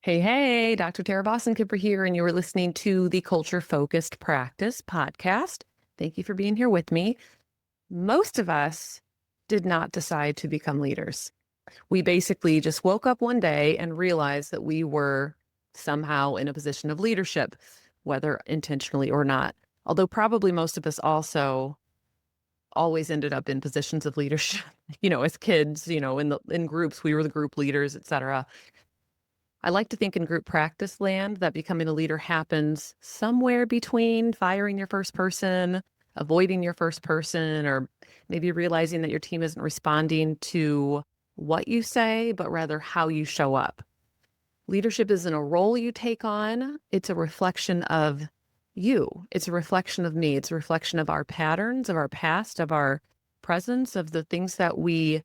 Hey, Dr. Tara Vossenkemper here, and you were listening to the Culture Focused Practice podcast. Thank you for being here with me. Most of us did not decide to become leaders. We basically just woke up one day and realized that we were somehow in a position of leadership, whether intentionally or not. Although probably most of us also always ended up in positions of leadership, as kids, in groups, we were the group leaders, etc. I like to think in group practice land that becoming a leader happens somewhere between firing your first person, avoiding your first person, or maybe realizing that your team isn't responding to what you say, but rather how you show up. Leadership isn't a role you take on. It's a reflection of you. It's a reflection of me. It's a reflection of our patterns, of our past, of our presence, of the things that we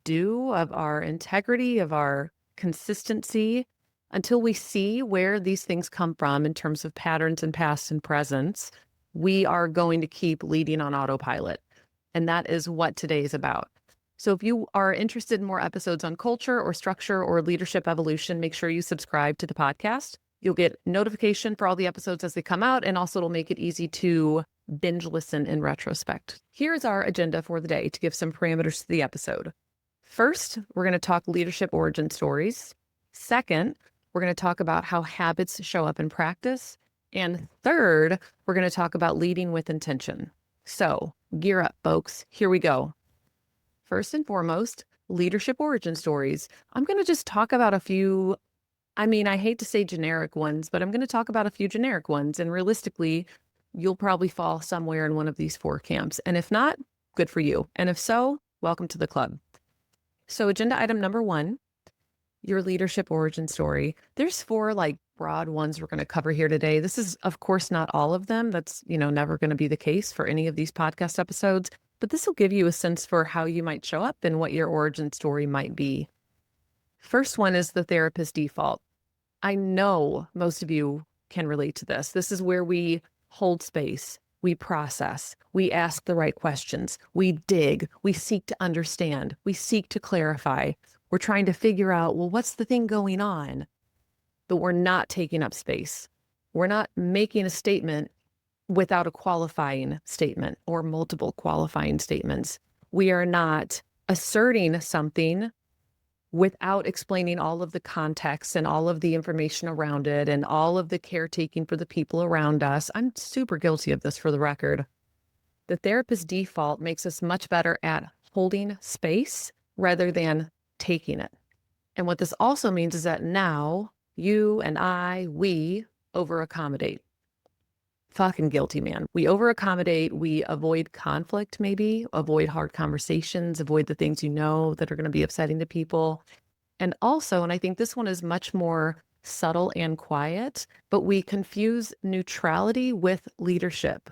do, of our integrity, of our consistency. Until we see where these things come from in terms of patterns and past and presence, we are going to keep leading on autopilot. And that is what today is about. So if you are interested in more episodes on culture or structure or leadership evolution, make sure you subscribe to the podcast. You'll get notification for all the episodes as they come out, and also it'll make it easy to binge listen in retrospect. Here's our agenda for the day to give some parameters to the episode. First, we're going to talk leadership origin stories. Second, we're going to talk about how habits show up in practice. And third, we're going to talk about leading with intention. So gear up, folks. Here we go. First and foremost, leadership origin stories. I'm going to just talk about a few. I hate to say generic ones, but I'm going to talk about a few generic ones. And realistically, you'll probably fall somewhere in one of these four camps. And if not, good for you. And if so, welcome to the club. So agenda item number 1, your leadership origin story. There's 4 broad ones we're going to cover here today. This is, of course, not all of them. That's, never going to be the case for any of these podcast episodes, but this will give you a sense for how you might show up and what your origin story might be. First one is the therapist default. I know most of you can relate to this. This is where we hold space. We process, we ask the right questions, we dig, we seek to understand, we seek to clarify. We're trying to figure out, well, what's the thing going on? But we're not taking up space. We're not making a statement without a qualifying statement or multiple qualifying statements. We are not asserting something without explaining all of the context and all of the information around it and all of the caretaking for the people around us. I'm super guilty of this, for the record. The therapist default makes us much better at holding space rather than taking it. And what this also means is that now you and we over-accommodate. Fucking guilty, man. We over-accommodate, we avoid conflict, maybe, avoid hard conversations, avoid the things that are going to be upsetting to people. And also, and I think this one is much more subtle and quiet, but we confuse neutrality with leadership.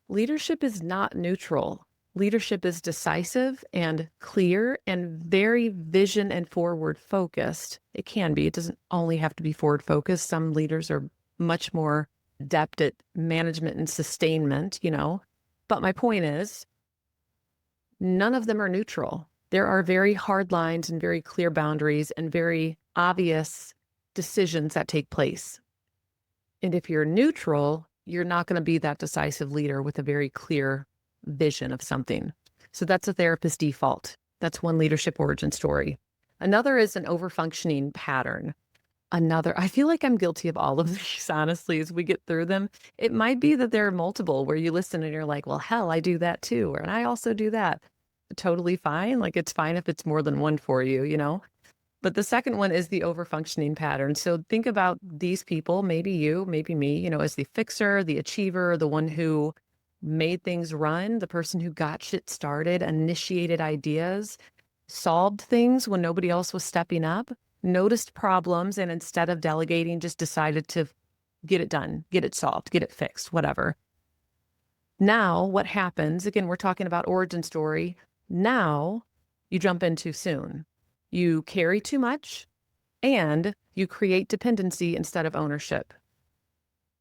Leadership is not neutral. Leadership is decisive and clear and very vision and forward focused. It can be. It doesn't only have to be forward focused. Some leaders are much more adept at management and sustainment, But my point is, none of them are neutral. There are very hard lines and very clear boundaries and very obvious decisions that take place. And if you're neutral, you're not going to be that decisive leader with a very clear vision of something. So that's a therapist default. That's one leadership origin story. Another is an overfunctioning pattern. I feel like I'm guilty of all of these, honestly, as we get through them. It might be that there are multiple where you listen and you're like, well, hell, I do that too. And I also do that. Totally fine. It's fine if it's more than one for you, But the second one is the overfunctioning pattern. So think about these people, maybe you, maybe me, as the fixer, the achiever, the one who made things run, the person who got shit started, initiated ideas, solved things when nobody else was stepping up, noticed problems, and instead of delegating, just decided to get it done, get it solved, get it fixed, whatever. Now, what happens, again, we're talking about origin story. Now, you jump in too soon. You carry too much, and you create dependency instead of ownership.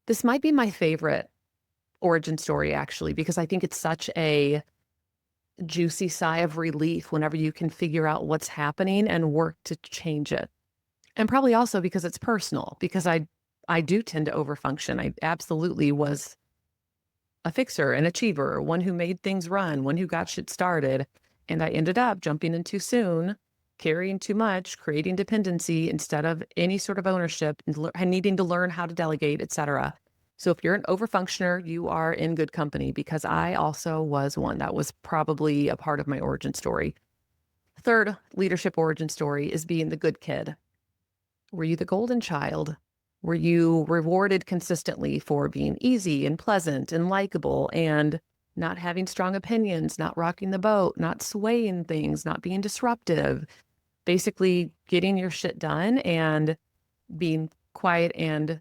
This might be my favorite origin story, actually, because I think it's such a juicy sigh of relief whenever you can figure out what's happening and work to change it. And probably also because it's personal, because I do tend to overfunction. I absolutely was a fixer, an achiever, one who made things run, one who got shit started. And I ended up jumping in too soon, carrying too much, creating dependency instead of any sort of ownership, and needing to learn how to delegate, etc. So if you're an overfunctioner, you are in good company because I also was one. That was probably a part of my origin story. Third leadership origin story is being the good kid. Were you the golden child? Were you rewarded consistently for being easy and pleasant and likable and not having strong opinions, not rocking the boat, not swaying things, not being disruptive, basically getting your shit done and being quiet and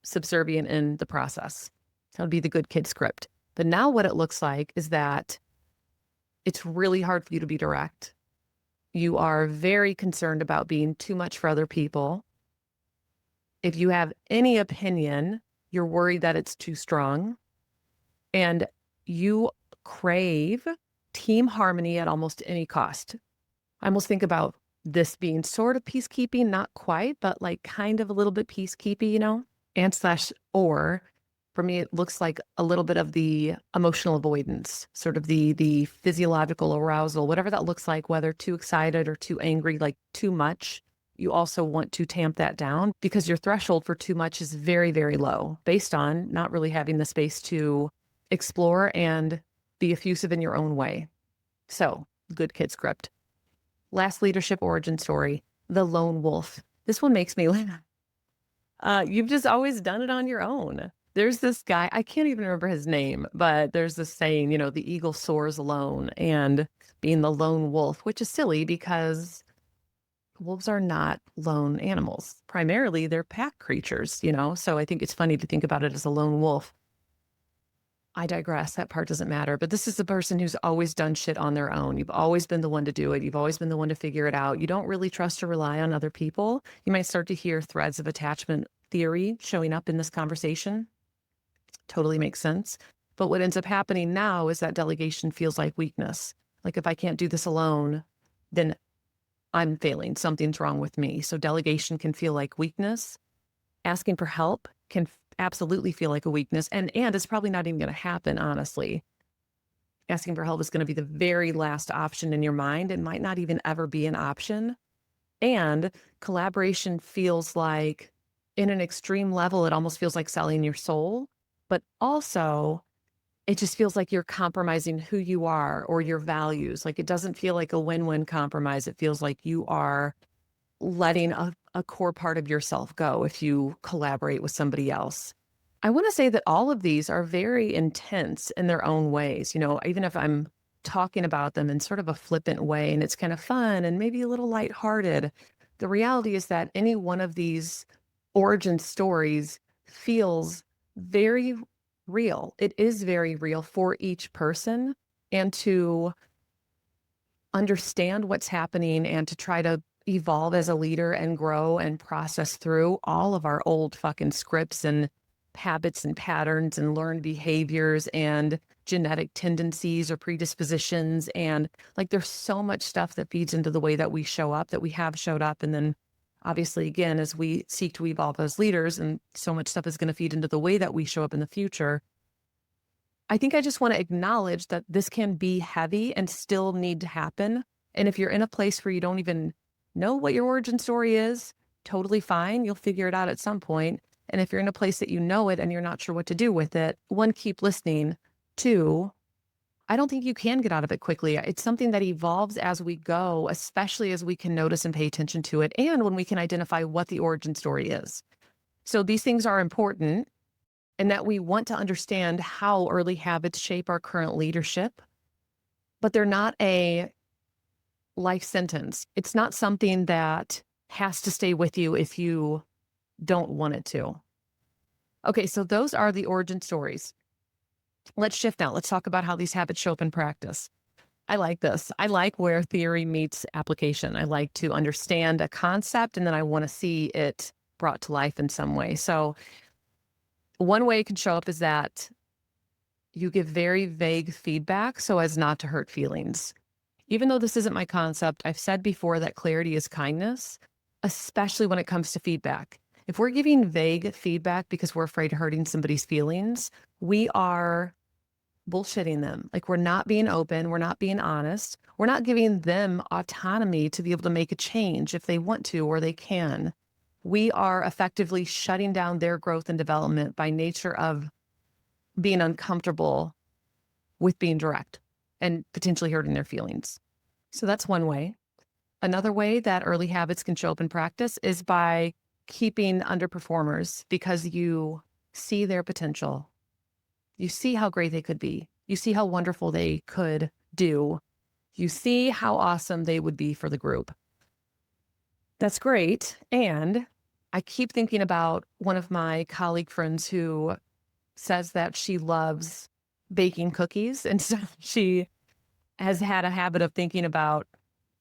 subservient in the process? That would be the good kid script. But now what it looks like is that it's really hard for you to be direct. You are very concerned about being too much for other people. If you have any opinion, you're worried that it's too strong, and you crave team harmony at almost any cost. I almost think about this being sort of peacekeeping, not quite, but like kind of a little bit peacekeeping, and slash, or for me, it looks like a little bit of the emotional avoidance, sort of the physiological arousal, whatever that looks like, whether too excited or too angry, like too much. You also want to tamp that down because your threshold for too much is very, very low based on not really having the space to explore and be effusive in your own way. So, good kid script. Last leadership origin story, the lone wolf. This one makes me laugh. You've just always done it on your own. There's this guy, I can't even remember his name, but there's this saying, the eagle soars alone, and being the lone wolf, which is silly because wolves are not lone animals. Primarily, they're pack creatures, So I think it's funny to think about it as a lone wolf. I digress. That part doesn't matter. But this is the person who's always done shit on their own. You've always been the one to do it. You've always been the one to figure it out. You don't really trust or rely on other people. You might start to hear threads of attachment theory showing up in this conversation. Totally makes sense. But what ends up happening now is that delegation feels like weakness. Like if I can't do this alone, then I'm failing. Something's wrong with me. So delegation can feel like weakness. Asking for help can absolutely feel like a weakness. And it's probably not even going to happen, honestly. Asking for help is going to be the very last option in your mind. It might not even ever be an option. And collaboration feels like, in an extreme level, it almost feels like selling your soul. But also, it just feels like you're compromising who you are or your values. Like it doesn't feel like a win-win compromise. It feels like you are letting a core part of yourself go if you collaborate with somebody else. I want to say that all of these are very intense in their own ways. Even if I'm talking about them in sort of a flippant way and it's kind of fun and maybe a little lighthearted, the reality is that any one of these origin stories feels very real. It is very real for each person, and to understand what's happening and to try to evolve as a leader and grow and process through all of our old fucking scripts and habits and patterns and learned behaviors and genetic tendencies or predispositions. And like, there's so much stuff that feeds into the way that we show up, that we have showed up. And then obviously, again, as we seek to evolve as leaders, and so much stuff is going to feed into the way that we show up in the future. I think I just want to acknowledge that this can be heavy and still need to happen. And if you're in a place where you don't even know what your origin story is, totally fine. You'll figure it out at some point. And if you're in a place that you know it and you're not sure what to do with it, one, keep listening. Two, I don't think you can get out of it quickly. It's something that evolves as we go, especially as we can notice and pay attention to it, and when we can identify what the origin story is. So these things are important, and that we want to understand how early habits shape our current leadership, but they're not a life sentence. It's not something that has to stay with you if you don't want it to. Okay, so those are the origin stories. Let's shift now. Let's talk about how these habits show up in practice. I like this. I like where theory meets application. I like to understand a concept and then I want to see it brought to life in some way. So one way it can show up is that you give very vague feedback so as not to hurt feelings. Even though this isn't my concept, I've said before that clarity is kindness, especially when it comes to feedback. If we're giving vague feedback because we're afraid of hurting somebody's feelings, we are bullshitting them. Like, we're not being open, we're not being honest, we're not giving them autonomy to be able to make a change if they want to or they can. We are effectively shutting down their growth and development by nature of being uncomfortable with being direct and potentially hurting their feelings. So that's one way. Another way that early habits can show up in practice is by keeping underperformers, because you see their potential. You see how great they could be. You see how wonderful they could do. You see how awesome they would be for the group. That's great. And I keep thinking about one of my colleague friends who says that she loves baking cookies. And so she has had a habit of thinking about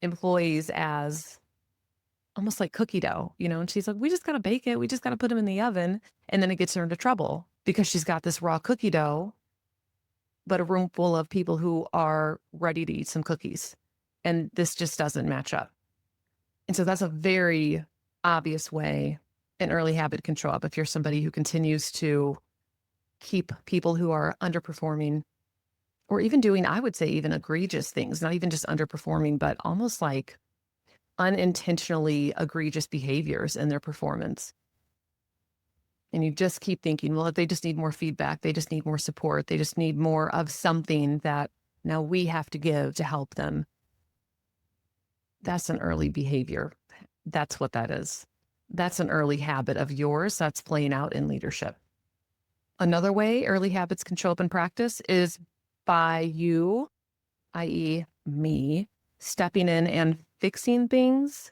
employees as almost like cookie dough, and she's like, we just got to bake it. We just got to put them in the oven. And then it gets her into trouble because she's got this raw cookie dough, but a room full of people who are ready to eat some cookies. And this just doesn't match up. And so that's a very obvious way an early habit can show up if you're somebody who continues to keep people who are underperforming, or even doing, I would say, even egregious things, not even just underperforming, but almost like unintentionally egregious behaviors in their performance. And you just keep thinking, well, they just need more feedback. They just need more support. They just need more of something that now we have to give to help them. That's an early behavior. That's what that is. That's an early habit of yours that's playing out in leadership. Another way early habits can show up in practice is by you, i.e. me, stepping in and fixing things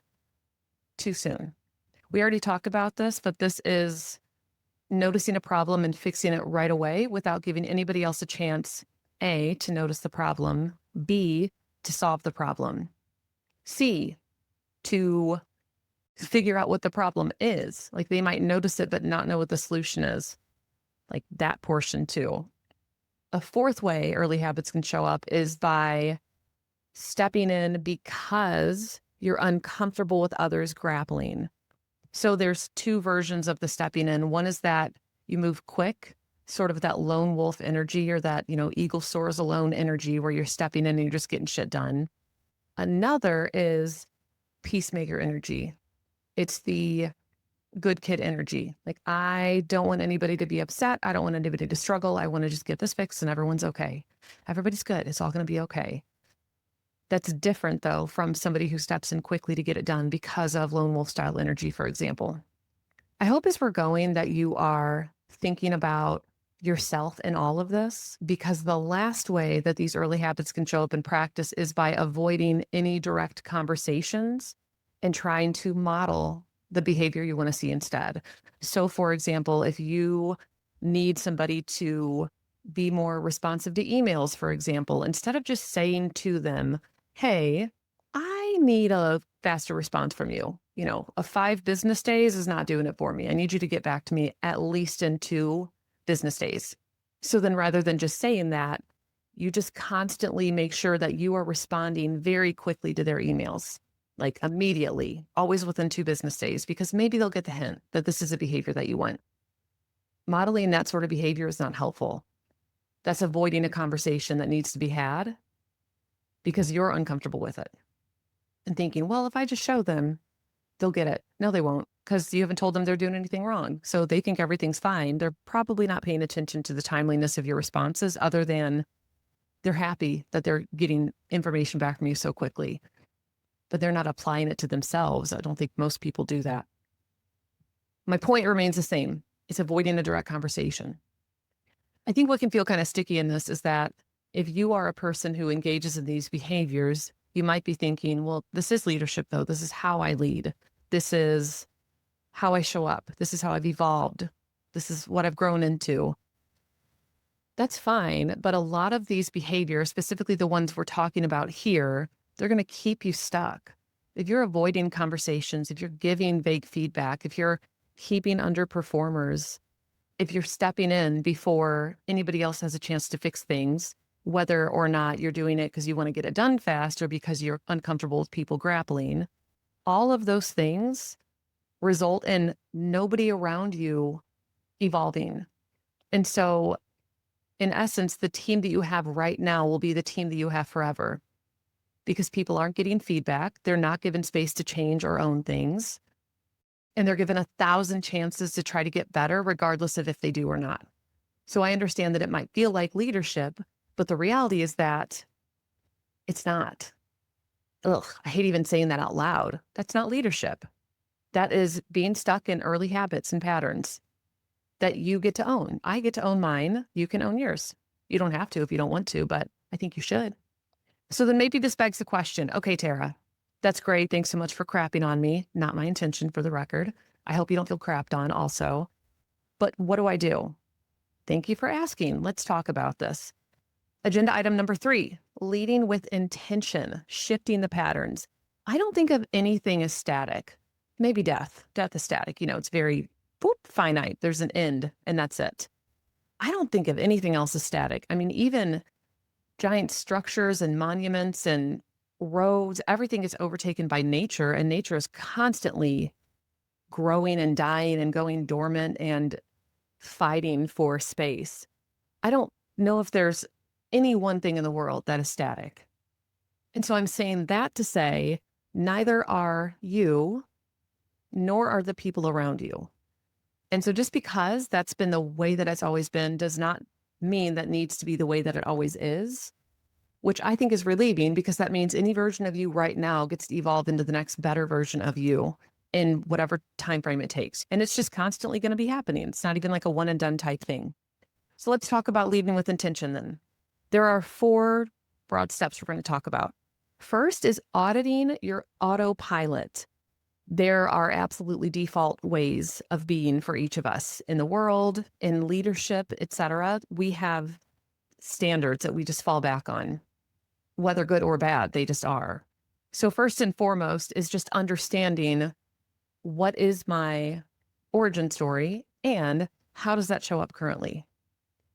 too soon. We already talked about this, but this is noticing a problem and fixing it right away without giving anybody else a chance, A, to notice the problem, B, to solve the problem, C, to figure out what the problem is. Like, they might notice it, but not know what the solution is. Like, that portion too. A fourth way early habits can show up is by stepping in because you're uncomfortable with others grappling. So there's two versions of the stepping in. One is that you move quick, sort of that lone wolf energy, or that, eagle soars alone energy where you're stepping in and you're just getting shit done. Another is peacemaker energy. It's the good kid energy. Like, I don't want anybody to be upset. I don't want anybody to struggle. I want to just get this fixed and everyone's okay. Everybody's good. It's all going to be okay. That's different, though, from somebody who steps in quickly to get it done because of lone wolf style energy, for example. I hope as we're going that you are thinking about yourself in all of this, because the last way that these early habits can show up in practice is by avoiding any direct conversations and trying to model the behavior you want to see instead. So, for example, if you need somebody to be more responsive to emails, for example, instead of just saying to them, hey, I need a faster response from you. A 5 business days is not doing it for me. I need you to get back to me at least in 2 business days. So then, rather than just saying that, you just constantly make sure that you are responding very quickly to their emails, like immediately, always within 2 business days, because maybe they'll get the hint that this is a behavior that you want. Modeling that sort of behavior is not helpful. That's avoiding a conversation that needs to be had because you're uncomfortable with it and thinking, well, if I just show them, they'll get it. No, they won't, because you haven't told them they're doing anything wrong. So they think everything's fine. They're probably not paying attention to the timeliness of your responses, other than they're happy that they're getting information back from you so quickly, but they're not applying it to themselves. I don't think most people do that. My point remains the same. It's avoiding a direct conversation. I think what can feel kind of sticky in this is that if you are a person who engages in these behaviors, you might be thinking, well, this is leadership, though. This is how I lead. This is how I show up. This is how I've evolved. This is what I've grown into. That's fine. But a lot of these behaviors, specifically the ones we're talking about here, they're going to keep you stuck. If you're avoiding conversations, if you're giving vague feedback, if you're keeping underperformers, if you're stepping in before anybody else has a chance to fix things, whether or not you're doing it because you want to get it done fast or because you're uncomfortable with people grappling, all of those things result in nobody around you evolving. And so, in essence, the team that you have right now will be the team that you have forever because people aren't getting feedback. They're not given space to change or own things. And they're given 1,000 chances to try to get better, regardless of if they do or not. So I understand that it might feel like leadership, but the reality is that it's not. Ugh, I hate even saying that out loud. That's not leadership. That is being stuck in early habits and patterns that you get to own. I get to own mine. You can own yours. You don't have to if you don't want to, but I think you should. So then maybe this begs the question, okay, Tara, that's great. Thanks so much for crapping on me. Not my intention, for the record. I hope you don't feel crapped on also. But what do I do? Thank you for asking. Let's talk about this. Agenda item number 3, leading with intention, shifting the patterns. I don't think of anything as static. Maybe death. Death is static. It's very finite. There's an end and that's it. I don't think of anything else as static. I mean, even giant structures and monuments and roads, everything is overtaken by nature, and nature is constantly growing and dying and going dormant and fighting for space. I don't know if there's any one thing in the world that is static. And so I'm saying that to say, neither are you, nor are the people around you. And so just because that's been the way that it's always been does not mean that needs to be the way that it always is, which I think is relieving, because that means any version of you right now gets to evolve into the next better version of you in whatever time frame it takes. And it's just constantly going to be happening. It's not even like a one and done type thing. So let's talk about leading with intention then. There are 4 broad steps we're going to talk about. First is auditing your autopilot. There are absolutely default ways of being for each of us in the world, in leadership, etc. We have standards that we just fall back on, whether good or bad, they just are. So first and foremost is just understanding what is my origin story and how does that show up currently?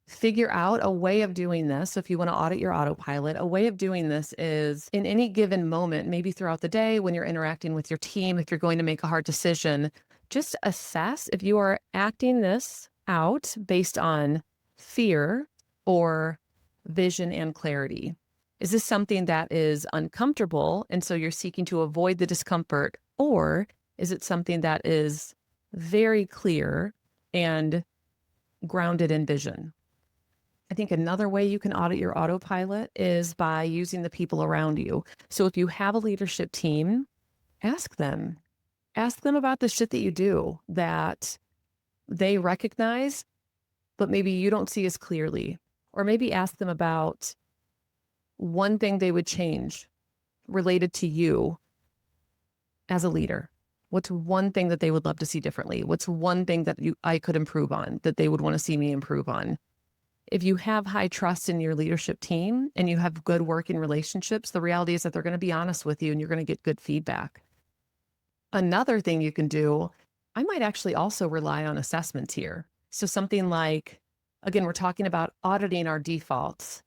Figure out a way of doing this. So if you want to audit your autopilot, a way of doing this is in any given moment, maybe throughout the day when you're interacting with your team, if you're going to make a hard decision, just assess if you are acting this out based on fear or vision and clarity. Is this something that is uncomfortable, and so you're seeking to avoid the discomfort, or is it something that is very clear and grounded in vision? I think another way you can audit your autopilot is by using the people around you. So if you have a leadership team, ask them about the shit that you do that they recognize, but maybe you don't see as clearly. Or maybe ask them about one thing they would change related to you as a leader. What's one thing that they would love to see differently? What's one thing that I could improve on, that they would want to see me improve on? If you have high trust in your leadership team and you have good working relationships, the reality is that they're going to be honest with you and you're going to get good feedback. Another thing you can do, I might actually also rely on assessments here. So something like, again, we're talking about auditing our defaults.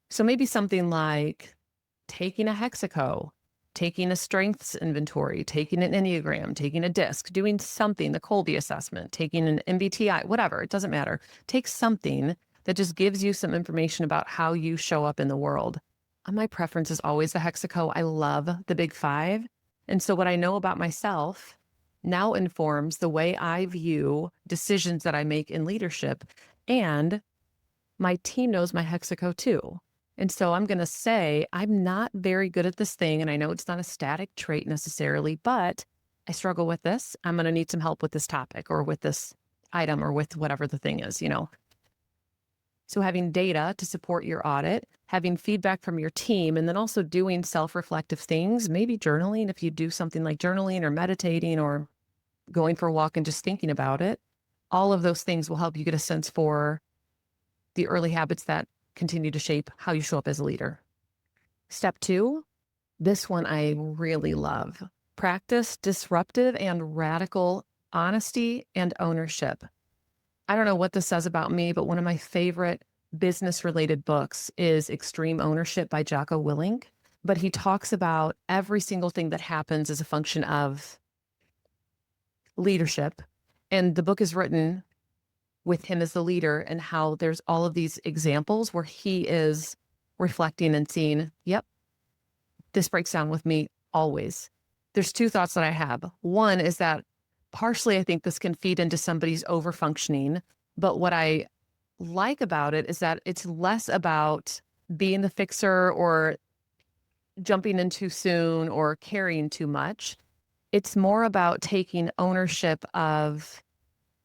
So maybe something like taking a hexaco, taking a strengths inventory, taking an Enneagram, taking a DISC, doing something, the Colby assessment, taking an MBTI, whatever, it doesn't matter. Take something that just gives you some information about how you show up in the world. My preference is always the hexaco. I love the big 5. And so what I know about myself now informs the way I view decisions that I make in leadership. And my team knows my hexaco too. And so I'm going to say, I'm not very good at this thing. And I know it's not a static trait necessarily, but I struggle with this. I'm going to need some help with this topic or with this item or with whatever the thing is, So having data to support your audit, having feedback from your team, and then also doing self-reflective things, maybe journaling, if you do something like journaling or meditating or going for a walk and just thinking about it, all of those things will help you get a sense for the early habits that continue to shape how you show up as a leader. Step 2, this one I really love. Practice disruptive and radical honesty and ownership. I don't know what this says about me, but one of my favorite business-related books is Extreme Ownership by Jocko Willink. But he talks about every single thing that happens as a function of leadership. And the book is written with him as the leader, and how there's all of these examples where he is reflecting and seeing, yep, this breaks down with me always. There's two thoughts that I have. One is that partially I think this can feed into somebody's overfunctioning, but what I like about it is that it's less about being the fixer or jumping in too soon or carrying too much. It's more about taking ownership of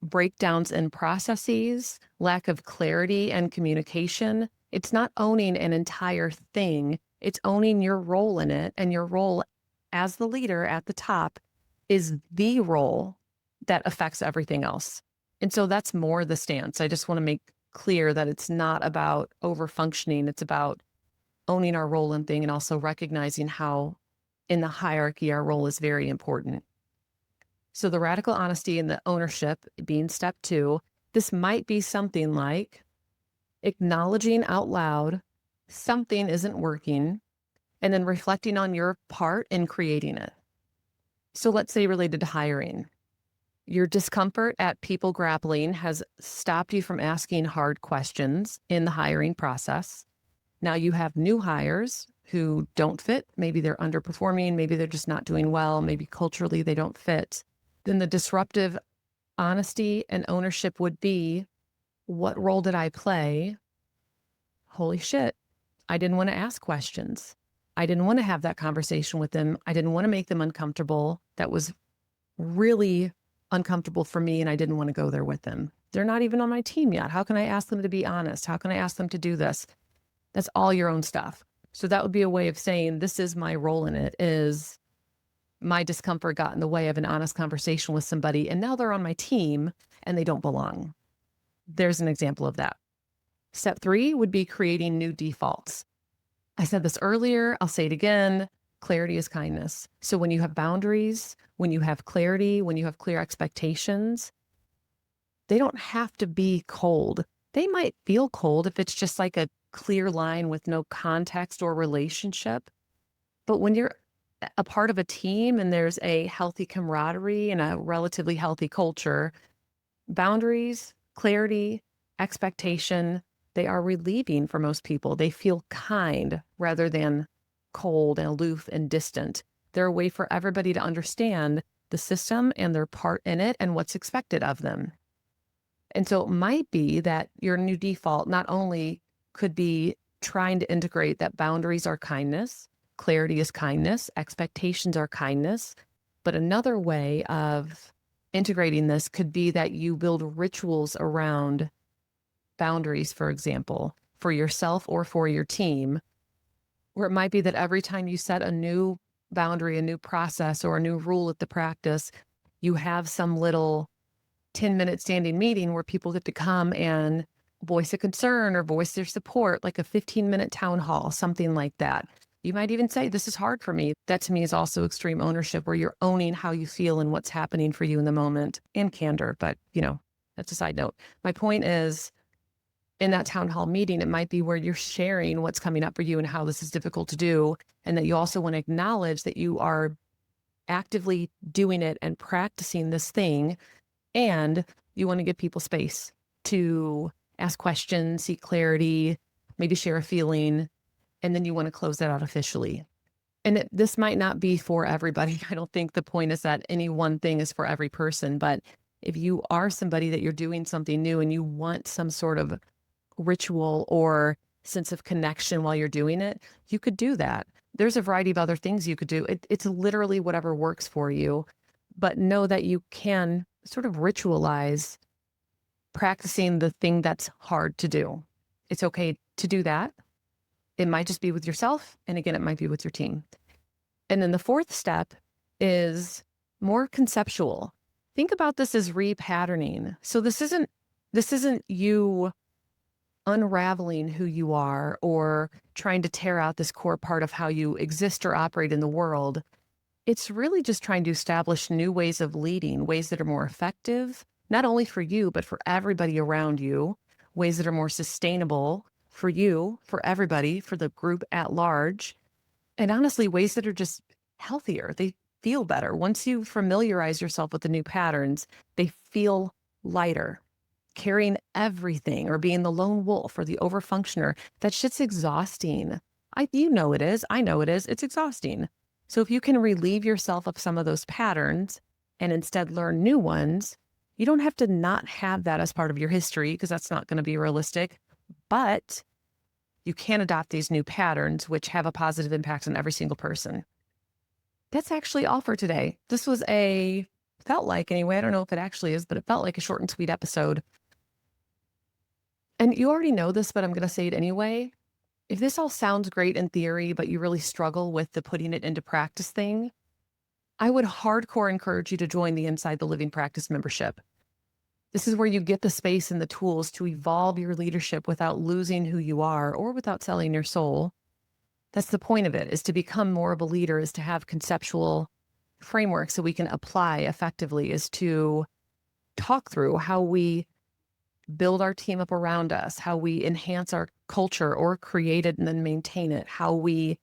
breakdowns in processes, lack of clarity and communication. It's not owning an entire thing, it's owning your role in it. And your role as the leader at the top is the role that affects everything else. And so that's more the stance. I just want to make clear that it's not about over functioning. It's about owning our role in thing and also recognizing how in the hierarchy our role is very important. So the radical honesty and the ownership being step 2, this might be something like acknowledging out loud something isn't working and then reflecting on your part in creating it. So let's say related to hiring, your discomfort at people grappling has stopped you from asking hard questions in the hiring process. Now you have new hires who don't fit. Maybe they're underperforming. Maybe they're just not doing well. Maybe culturally they don't fit. Then the disruptive honesty and ownership would be, what role did I play? Holy shit. I didn't want to ask questions. I didn't want to have that conversation with them. I didn't want to make them uncomfortable. That was really uncomfortable for me, and I didn't want to go there with them. They're not even on my team yet. How can I ask them to be honest? How can I ask them to do this? That's all your own stuff. So that would be a way of saying, this is my role in it, is my discomfort got in the way of an honest conversation with somebody, and now they're on my team and they don't belong. There's an example of that. Step 3 would be creating new defaults. I said this earlier, I'll say it again. Clarity is kindness. So when you have boundaries, when you have clarity, when you have clear expectations, they don't have to be cold. They might feel cold if it's just like a clear line with no context or relationship. But when you're a part of a team and there's a healthy camaraderie and a relatively healthy culture, boundaries, clarity, expectation, they are relieving for most people. They feel kind rather than cold and aloof and distant. They're a way for everybody to understand the system and their part in it and what's expected of them. And so it might be that your new default not only could be trying to integrate that boundaries are kindness, clarity is kindness, expectations are kindness, but another way of integrating this could be that you build rituals around boundaries, for example, for yourself or for your team, where it might be that every time you set a new boundary, a new process, or a new rule at the practice, you have some little 10-minute standing meeting where people get to come and voice a concern or voice their support, like a 15-minute town hall, something like that. You might even say, this is hard for me. That to me is also extreme ownership, where you're owning how you feel and what's happening for you in the moment, and candor. But, that's a side note. My point is, in that town hall meeting, it might be where you're sharing what's coming up for you and how this is difficult to do. And that you also want to acknowledge that you are actively doing it and practicing this thing. And you want to give people space to ask questions, seek clarity, maybe share a feeling. And then you want to close that out officially. And this might not be for everybody. I don't think the point is that any one thing is for every person. But if you are somebody that you're doing something new and you want some sort of ritual or sense of connection while you're doing it, you could do that. There's a variety of other things you could do. It's literally whatever works for you. But know that you can sort of ritualize practicing the thing that's hard to do. It's okay to do that. It might just be with yourself. And again, it might be with your team. And then the 4th step is more conceptual. Think about this as repatterning. So this isn't you unraveling who you are or trying to tear out this core part of how you exist or operate in the world. It's really just trying to establish new ways of leading, ways that are more effective, not only for you, but for everybody around you, ways that are more sustainable for you, for everybody, for the group at large, and honestly, ways that are just healthier. They feel better. Once you familiarize yourself with the new patterns, they feel lighter. Carrying everything or being the lone wolf or the overfunctioner, that shit's exhausting. You know it is. I know it is. It's exhausting. So if you can relieve yourself of some of those patterns and instead learn new ones, you don't have to not have that as part of your history, because that's not going to be realistic. But you can adopt these new patterns, which have a positive impact on every single person. That's actually all for today. This was felt like anyway, I don't know if it actually is, but it felt like a short and sweet episode. And you already know this, but I'm going to say it anyway. If this all sounds great in theory, but you really struggle with the putting it into practice thing, I would hardcore encourage you to join the Inside the Living Practice membership. This is where you get the space and the tools to evolve your leadership without losing who you are or without selling your soul. That's the point of it, is to become more of a leader, is to have conceptual frameworks that we can apply effectively, is to talk through how we build our team up around us, how we enhance our culture or create it and then maintain it, how we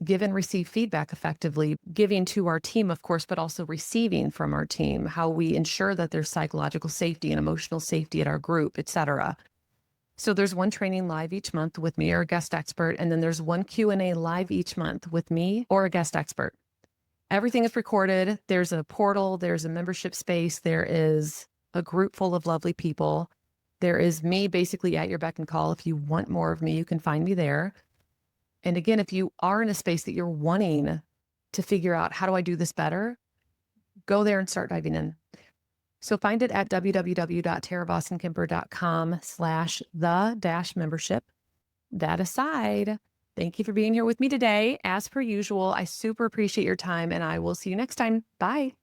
give and receive feedback effectively, giving to our team, of course, but also receiving from our team, how we ensure that there's psychological safety and emotional safety at our group, etc. So there's one training live each month with me or a guest expert, and then there's one Q&A live each month with me or a guest expert. Everything is recorded. There's a portal, there's a membership space, there is a group full of lovely people. There is me basically at your beck and call. If you want more of me, you can find me there. And again, if you are in a space that you're wanting to figure out, how do I do this better? Go there and start diving in. So find it at www.taravossenkemper.com/the-membership. That aside, thank you for being here with me today. As per usual, I super appreciate your time, and I will see you next time. Bye.